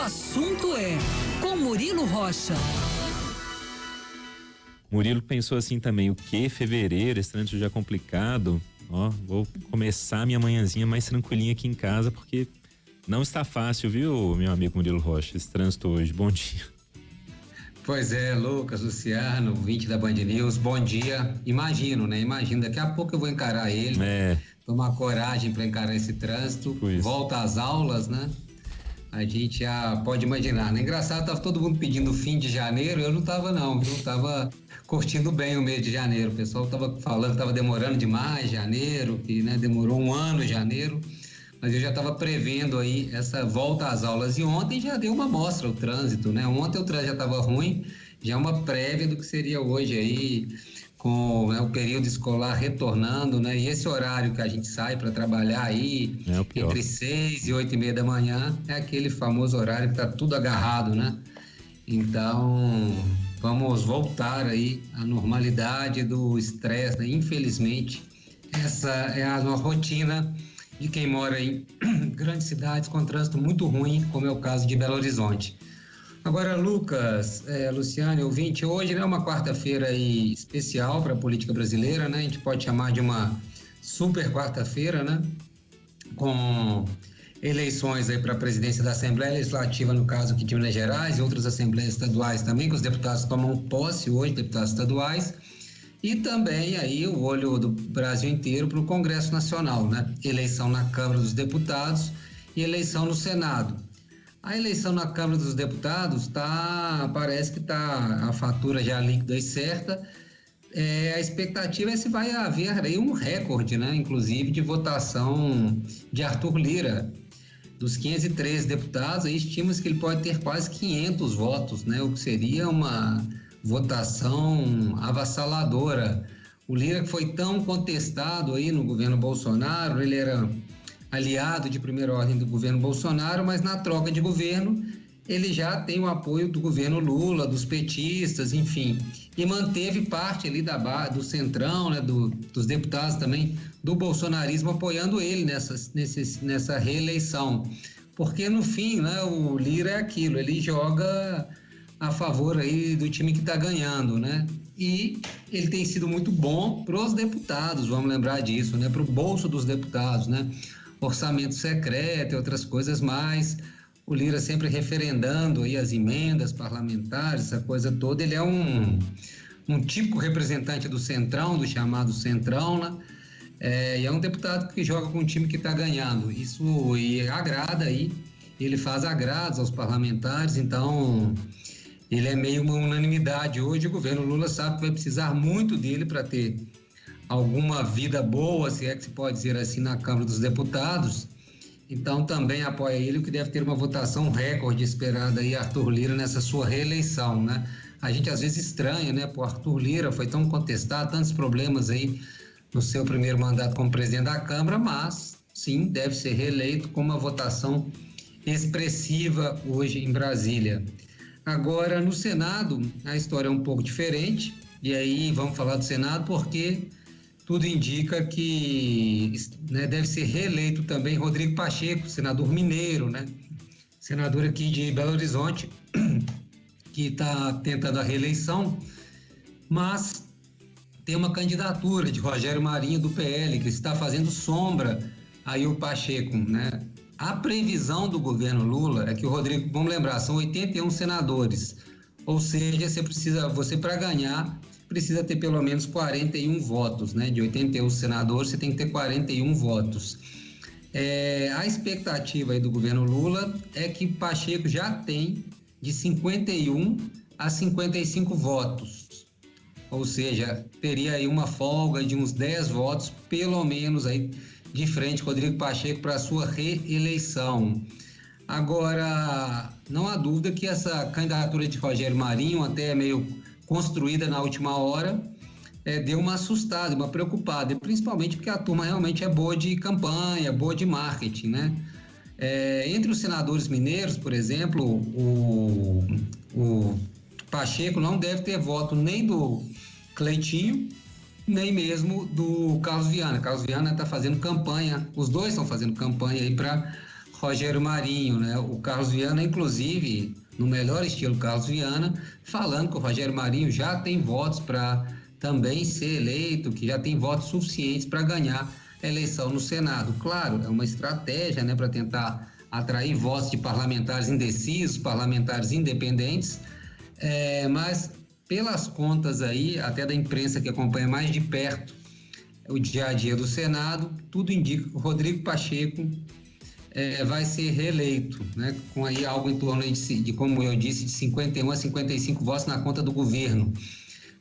assunto é com Murilo Rocha. Murilo pensou assim também, o que? Fevereiro, esse trânsito já complicado. Ó, vou começar minha manhãzinha mais tranquilinha aqui em casa, porque não está fácil, viu, meu amigo Murilo Rocha, esse trânsito hoje. Bom dia. Pois é, Lucas, Luciano, ouvinte da Band News, bom dia. Imagino, daqui a pouco eu vou encarar ele, tomar coragem para encarar esse trânsito, volta às aulas, né? A gente já pode imaginar, né? Engraçado, tava todo mundo pedindo fim de janeiro, eu não tava não, viu? Tava curtindo bem o mês de janeiro, o pessoal tava falando que tava demorando demais janeiro, que, né, demorou um ano janeiro, mas eu já estava prevendo aí essa volta às aulas, e ontem já deu uma amostra o trânsito, né? Ontem o trânsito já estava ruim, já é uma prévia do que seria hoje aí, com, né, o período escolar retornando, né? E esse horário que a gente sai para trabalhar aí, entre 6 e 8:30 da manhã, é aquele famoso horário que tá tudo agarrado, né? Então, vamos voltar aí à normalidade do estresse, né? Infelizmente, essa é a nossa rotina de quem mora em grandes cidades com trânsito muito ruim, como é o caso de Belo Horizonte. Agora, Lucas, Luciano, ouvinte, hoje é uma quarta-feira aí especial para a política brasileira, né? A gente pode chamar de uma super quarta-feira, né? Com eleições aí para a presidência da Assembleia Legislativa, no caso aqui de Minas Gerais, e outras assembleias estaduais também, que os deputados tomam posse hoje, deputados estaduais, e também aí o olho do Brasil inteiro para o Congresso Nacional, né? Eleição na Câmara dos Deputados e eleição no Senado. A eleição na Câmara dos Deputados parece que a fatura já líquida e certa. A expectativa é se vai haver aí um recorde, né? Inclusive de votação de Arthur Lira. Dos 513 deputados, aí estima-se que ele pode ter quase 500 votos, né? O que seria uma votação avassaladora. O Lira, que foi tão contestado aí no governo Bolsonaro, ele era aliado de primeira ordem do governo Bolsonaro, mas na troca de governo ele já tem o apoio do governo Lula, dos petistas, enfim, e manteve parte ali do centrão, né, dos deputados também do bolsonarismo apoiando ele nessa reeleição, porque no fim, né, o Lira é aquilo, ele joga a favor aí do time que está ganhando, né? E ele tem sido muito bom para os deputados, vamos lembrar disso, né? Para o bolso dos deputados, né? Orçamento secreto e outras coisas mais. O Lira sempre referendando aí as emendas parlamentares, essa coisa toda. Ele é um típico representante do Centrão, do chamado Centrão, né? E é um deputado que joga com um time que está ganhando. Isso e agrada aí. Ele faz agrados aos parlamentares, então ele é meio uma unanimidade hoje. O governo Lula sabe que vai precisar muito dele para ter alguma vida boa, se é que se pode dizer assim, na Câmara dos Deputados. Então também apoia ele, o que deve ter uma votação recorde esperada aí, Arthur Lira, nessa sua reeleição, né? A gente às vezes estranha, né? Pô, Arthur Lira foi tão contestado, tantos problemas aí no seu primeiro mandato como presidente da Câmara, mas sim, deve ser reeleito com uma votação expressiva hoje em Brasília. Agora, no Senado, a história é um pouco diferente, e aí vamos falar do Senado porque tudo indica que, né, deve ser reeleito também Rodrigo Pacheco, senador mineiro, né? Senador aqui de Belo Horizonte, que está tentando a reeleição, mas tem uma candidatura de Rogério Marinho do PL, que está fazendo sombra aí o Pacheco, né? A previsão do governo Lula é que o Rodrigo, vamos lembrar, são 81 senadores, ou seja, você para ganhar precisa ter pelo menos 41 votos, né? De 81 senadores, você tem que ter 41 votos. A expectativa aí do governo Lula é que Pacheco já tem de 51 a 55 votos, ou seja, teria aí uma folga de uns 10 votos, pelo menos aí, de frente com Rodrigo Pacheco para a sua reeleição. Agora, não há dúvida que essa candidatura de Rogério Marinho, até meio construída na última hora, deu uma assustada, uma preocupada, principalmente porque a turma realmente é boa de campanha, boa de marketing, né? Entre os senadores mineiros, por exemplo, o Pacheco não deve ter voto nem do Cleitinho, nem mesmo do Carlos Viana. Carlos Viana está fazendo campanha, os dois estão fazendo campanha aí para Rogério Marinho, né? O Carlos Viana, inclusive, no melhor estilo Carlos Viana, falando que o Rogério Marinho já tem votos para também ser eleito, que já tem votos suficientes para ganhar a eleição no Senado. Claro, é uma estratégia, né, para tentar atrair votos de parlamentares indecisos, parlamentares independentes, mas pelas contas aí, até da imprensa que acompanha mais de perto o dia a dia do Senado, tudo indica que o Rodrigo Pacheco vai ser reeleito, né, com aí algo em torno de, como eu disse, de 51 a 55 votos na conta do governo.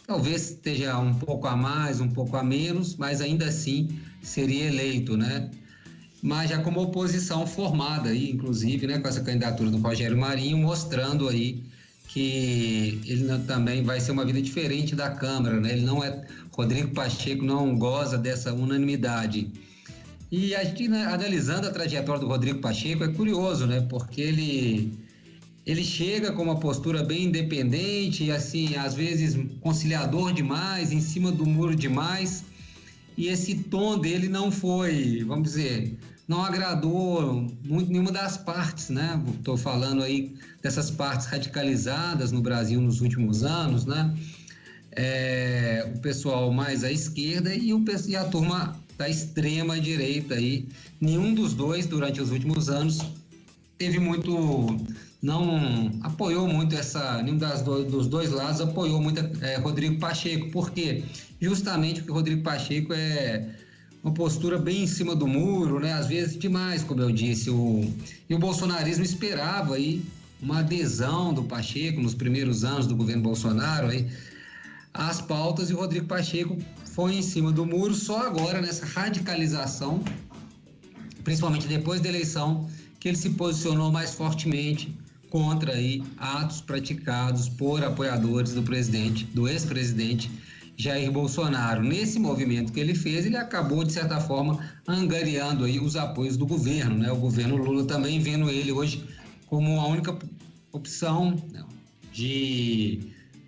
Talvez esteja um pouco a mais, um pouco a menos, mas ainda assim seria eleito, né? Mas já como oposição formada aí, inclusive, né, com essa candidatura do Rogério Marinho, mostrando aí que ele também vai ser uma vida diferente da Câmara, né? Ele não é, Rodrigo Pacheco não goza dessa unanimidade. E a gente, né, analisando a trajetória do Rodrigo Pacheco, é curioso, né? Porque ele chega com uma postura bem independente, assim, às vezes conciliador demais, em cima do muro demais, e esse tom dele não foi, vamos dizer, não agradou muito nenhuma das partes, né? Estou falando aí dessas partes radicalizadas no Brasil nos últimos anos, né? O pessoal mais à esquerda e a turma da extrema direita aí. Nenhum dos dois, durante os últimos anos, não apoiou muito nenhum dos dois lados apoiou muito Rodrigo Pacheco. Por quê? Justamente porque o Rodrigo Pacheco é uma postura bem em cima do muro, né? Às vezes demais, como eu disse. E o bolsonarismo esperava aí uma adesão do Pacheco nos primeiros anos do governo Bolsonaro aí, às pautas, e o Rodrigo Pacheco foi em cima do muro só agora nessa radicalização, principalmente depois da eleição, que ele se posicionou mais fortemente contra aí atos praticados por apoiadores do ex-presidente Jair Bolsonaro. Nesse movimento que ele fez, ele acabou, de certa forma, angariando aí os apoios do governo, né? O governo Lula também vendo ele hoje como a única opção, né, de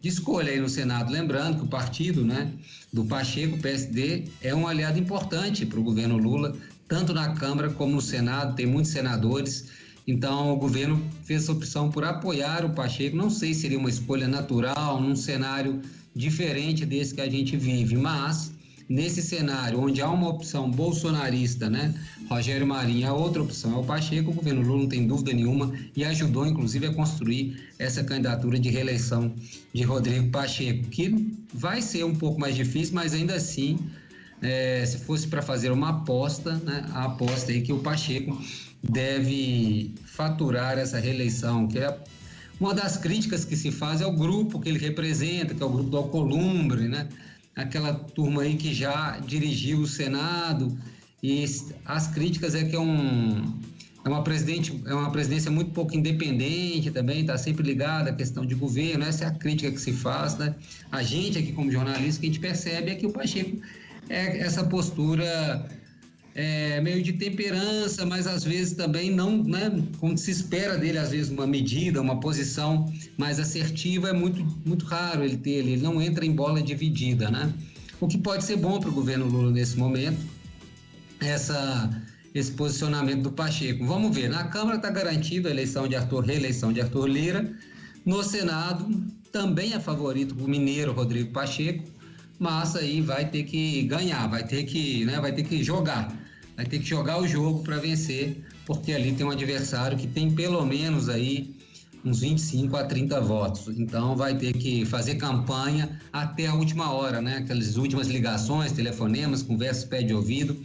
escolha aí no Senado. Lembrando que o partido, né, do Pacheco, o PSD, é um aliado importante para o governo Lula, tanto na Câmara como no Senado, tem muitos senadores. Então, o governo fez essa opção por apoiar o Pacheco. Não sei se seria uma escolha natural, num cenário diferente desse que a gente vive, mas nesse cenário onde há uma opção bolsonarista, né, Rogério Marinho, a outra opção é o Pacheco, o governo Lula não tem dúvida nenhuma e ajudou, inclusive, a construir essa candidatura de reeleição de Rodrigo Pacheco, que vai ser um pouco mais difícil, mas ainda assim, se fosse para fazer uma aposta, né, a aposta aí que o Pacheco deve faturar essa reeleição, que é uma das críticas que se faz é o grupo que ele representa, que é o grupo do Alcolumbre, né? Aquela turma aí que já dirigiu o Senado, e as críticas é que é uma presidência muito pouco independente também, está sempre ligada à questão de governo. Essa é a crítica que se faz, né? A gente aqui como jornalista, que a gente percebe é que o Pacheco é essa postura meio de temperança, mas às vezes também não, né, como se espera dele, às vezes uma medida, uma posição mais assertiva, é muito, muito raro ele não entra em bola dividida, né? O que pode ser bom para o governo Lula nesse momento, esse posicionamento do Pacheco. Vamos ver, na Câmara está garantida a reeleição de Arthur Lira, no Senado também é favorito o mineiro Rodrigo Pacheco, mas aí vai ter que ganhar, vai ter que jogar o jogo para vencer, porque ali tem um adversário que tem pelo menos aí uns 25 a 30 votos. Então vai ter que fazer campanha até a última hora, né? Aquelas últimas ligações, telefonemas, conversas pé de ouvido.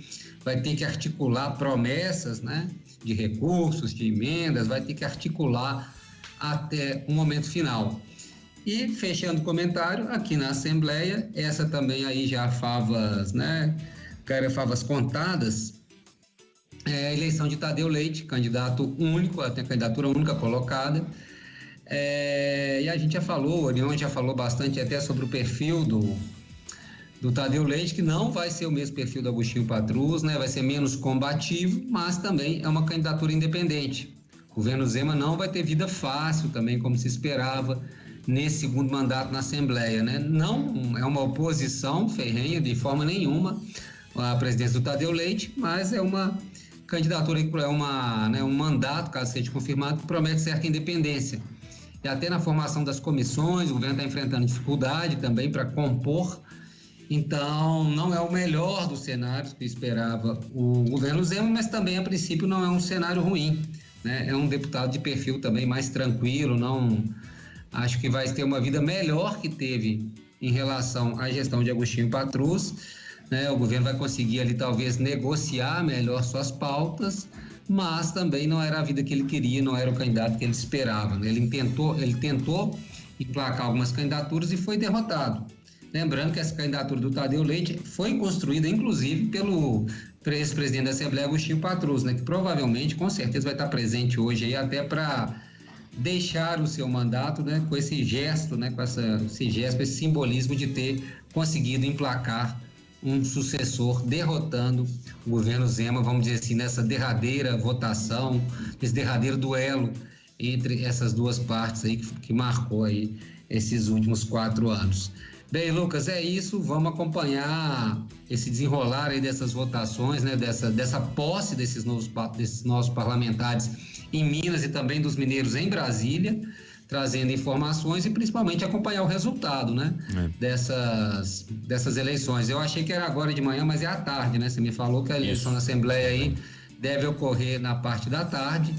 Vai ter que articular promessas, né, de recursos, de emendas, vai ter que articular até o momento final. E fechando o comentário, aqui na Assembleia, essa também aí já favas, né, favas contadas, a eleição de Tadeu Leite, candidato único, tem a candidatura única colocada, e a gente já falou, o Orion já falou bastante até sobre o perfil do Tadeu Leite, que não vai ser o mesmo perfil do Agostinho Patrus, né, vai ser menos combativo, mas também é uma candidatura independente. O governo Zema não vai ter vida fácil também, como se esperava, nesse segundo mandato na Assembleia, né? Não é uma oposição ferrenha de forma nenhuma à presidência do Tadeu Leite, mas é uma candidatura é um mandato, caso seja confirmado, que promete certa independência. E até na formação das comissões, o governo está enfrentando dificuldade também para compor. Então, não é o melhor dos cenários que esperava o governo Zema, mas também, a princípio, não é um cenário ruim, né? É um deputado de perfil também mais tranquilo, acho que vai ter uma vida melhor que teve em relação à gestão de Agostinho Patrus, né? O governo vai conseguir ali talvez negociar melhor suas pautas, mas também não era a vida que ele queria, não era o candidato que ele esperava, né? Ele tentou emplacar algumas candidaturas e foi derrotado. Lembrando que essa candidatura do Tadeu Leite foi construída, inclusive, pelo ex-presidente da Assembleia, Agostinho Patrus, né? Que provavelmente, com certeza, vai estar presente hoje aí até para deixar o seu mandato, né? Com esse gesto, né? Com esse simbolismo de ter conseguido emplacar um sucessor, derrotando o governo Zema, vamos dizer assim, nessa derradeira votação, nesse derradeiro duelo entre essas duas partes aí que marcou aí esses últimos 4 anos. Bem, Lucas, é isso, vamos acompanhar esse desenrolar aí dessas votações, né, dessa posse desses novos parlamentares em Minas e também dos mineiros em Brasília, trazendo informações e principalmente acompanhar o resultado, né, dessas eleições. Eu achei que era agora de manhã, mas é à tarde, né? Você me falou que a eleição na Assembleia aí deve ocorrer na parte da tarde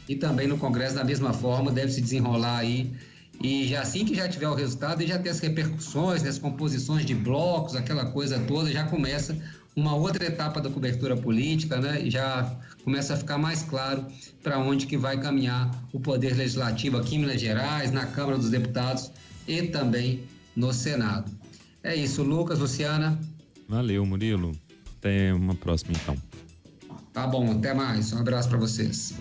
e também no Congresso da mesma forma, deve se desenrolar aí. E já assim que já tiver o resultado e já ter as repercussões, né, as composições de blocos, aquela coisa toda, já começa uma outra etapa da cobertura política, né? E já começa a ficar mais claro para onde que vai caminhar o Poder Legislativo aqui em Minas Gerais, na Câmara dos Deputados e também no Senado. É isso, Lucas, Luciana. Valeu, Murilo. Até uma próxima, então. Tá bom, até mais. Um abraço para vocês.